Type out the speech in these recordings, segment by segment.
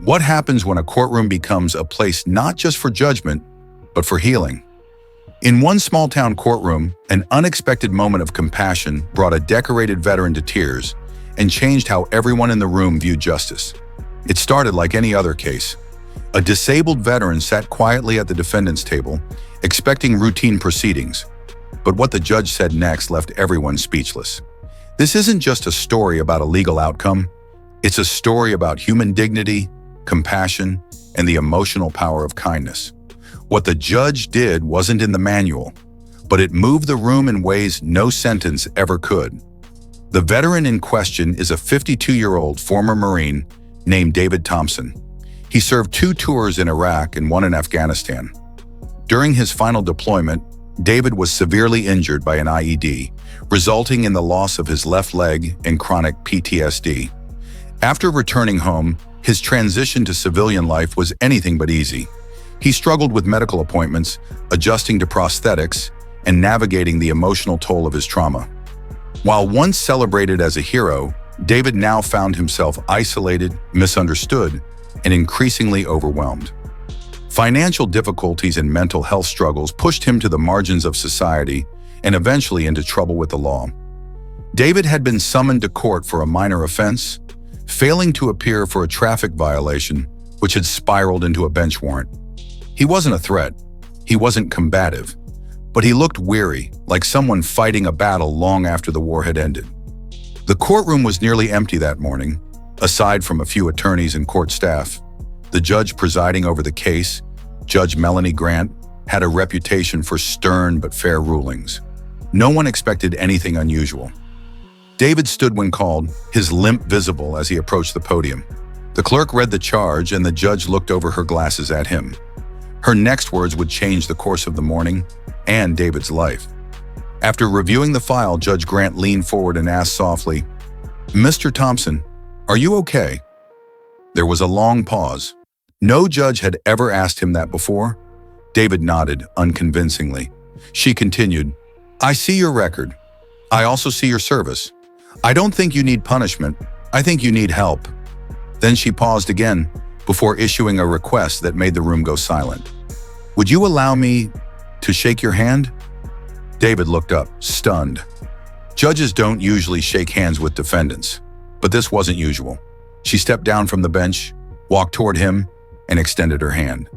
What happens when a courtroom becomes a place not just for judgment, but for healing? In one small-town courtroom, an unexpected moment of compassion brought a decorated veteran to tears and changed how everyone in the room viewed justice. It started like any other case. A disabled veteran sat quietly at the defendant's table, expecting routine proceedings. But what the judge said next left everyone speechless. This isn't just a story about a legal outcome. It's a story about human dignity, compassion, and the emotional power of kindness. What the judge did wasn't in the manual, but it moved the room in ways no sentence ever could. The veteran in question is a 52-year-old former Marine named David Thompson. He served 2 tours in Iraq and 1 in Afghanistan. During his final deployment, David was severely injured by an IED, resulting in the loss of his left leg and chronic PTSD. After returning home, his transition to civilian life was anything but easy. He struggled with medical appointments, adjusting to prosthetics, and navigating the emotional toll of his trauma. While once celebrated as a hero, David now found himself isolated, misunderstood, and increasingly overwhelmed. Financial difficulties and mental health struggles pushed him to the margins of society and eventually into trouble with the law. David had been summoned to court for a minor offense, failing to appear for a traffic violation, which had spiraled into a bench warrant. He wasn't a threat. He wasn't combative. But he looked weary, like someone fighting a battle long after the war had ended. The courtroom was nearly empty that morning, aside from a few attorneys and court staff. The judge presiding over the case, Judge Melanie Grant, had a reputation for stern but fair rulings. No one expected anything unusual. David stood when called, his limp visible as he approached the podium. The clerk read the charge and the judge looked over her glasses at him. Her next words would change the course of the morning and David's life. After reviewing the file, Judge Grant leaned forward and asked softly, "Mr. Thompson, are you okay?" There was a long pause. No judge had ever asked him that before. David nodded unconvincingly. She continued, "I see your record. I also see your service. I don't think you need punishment. I think you need help." Then she paused again before issuing a request that made the room go silent. "Would you allow me to shake your hand?" David looked up, stunned. Judges don't usually shake hands with defendants, but this wasn't usual. She stepped down from the bench, walked toward him, and extended her hand.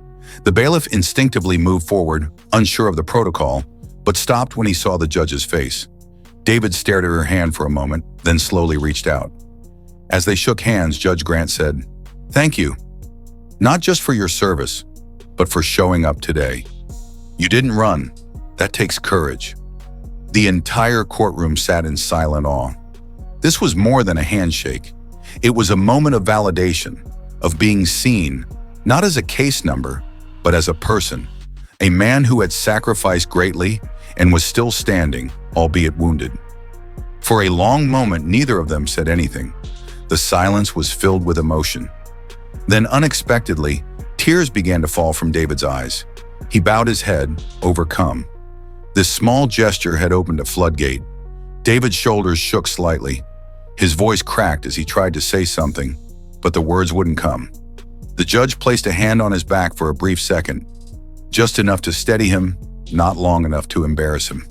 The bailiff instinctively moved forward, unsure of the protocol, but stopped when he saw the judge's face. David stared at her hand for a moment, then slowly reached out. As they shook hands, Judge Grant said, "Thank you. Not just for your service, but for showing up today. You didn't run. That takes courage." The entire courtroom sat in silent awe. This was more than a handshake. It was a moment of validation, of being seen, not as a case number, but as a person, a man who had sacrificed greatly and was still standing, albeit wounded. For a long moment, neither of them said anything. The silence was filled with emotion. Then unexpectedly, tears began to fall from David's eyes. He bowed his head, overcome. This small gesture had opened a floodgate. David's shoulders shook slightly. His voice cracked as he tried to say something, but the words wouldn't come. The judge placed a hand on his back for a brief second, just enough to steady him, not long enough to embarrass him.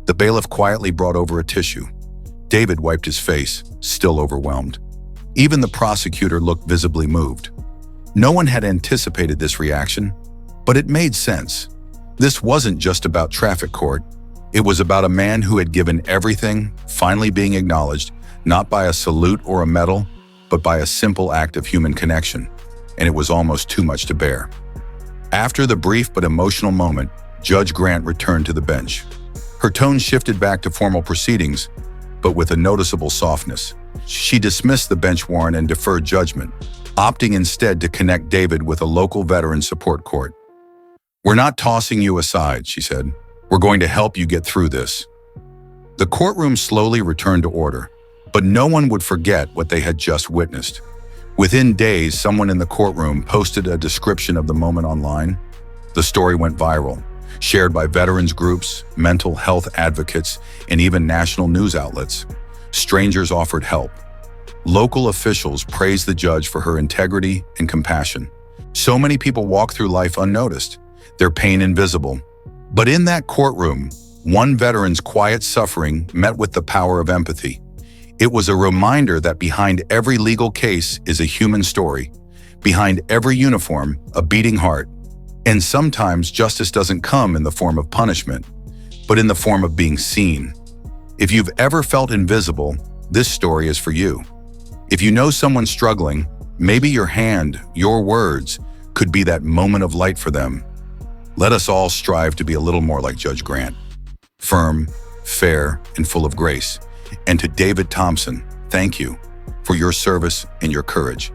The bailiff quietly brought over a tissue. David wiped his face, still overwhelmed. Even the prosecutor looked visibly moved. No one had anticipated this reaction, but it made sense. This wasn't just about traffic court. It was about a man who had given everything, finally being acknowledged, not by a salute or a medal, but by a simple act of human connection, and it was almost too much to bear. After the brief but emotional moment, Judge Grant returned to the bench. Her tone shifted back to formal proceedings, but with a noticeable softness. She dismissed the bench warrant and deferred judgment, opting instead to connect David with a local veteran support court. "We're not tossing you aside," she said. "We're going to help you get through this." The courtroom slowly returned to order, but no one would forget what they had just witnessed. Within days, someone in the courtroom posted a description of the moment online. The story went viral, shared by veterans groups, mental health advocates, and even national news outlets. Strangers offered help. Local officials praised the judge for her integrity and compassion. So many people walk through life unnoticed, their pain invisible. But in that courtroom, one veteran's quiet suffering met with the power of empathy. It was a reminder that behind every legal case is a human story. Behind every uniform, a beating heart. And sometimes justice doesn't come in the form of punishment, but in the form of being seen. If you've ever felt invisible, this story is for you. If you know someone struggling, maybe your hand, your words, could be that moment of light for them. Let us all strive to be a little more like Judge Grant. Firm, fair, and full of grace. And to David Thompson, thank you for your service and your courage.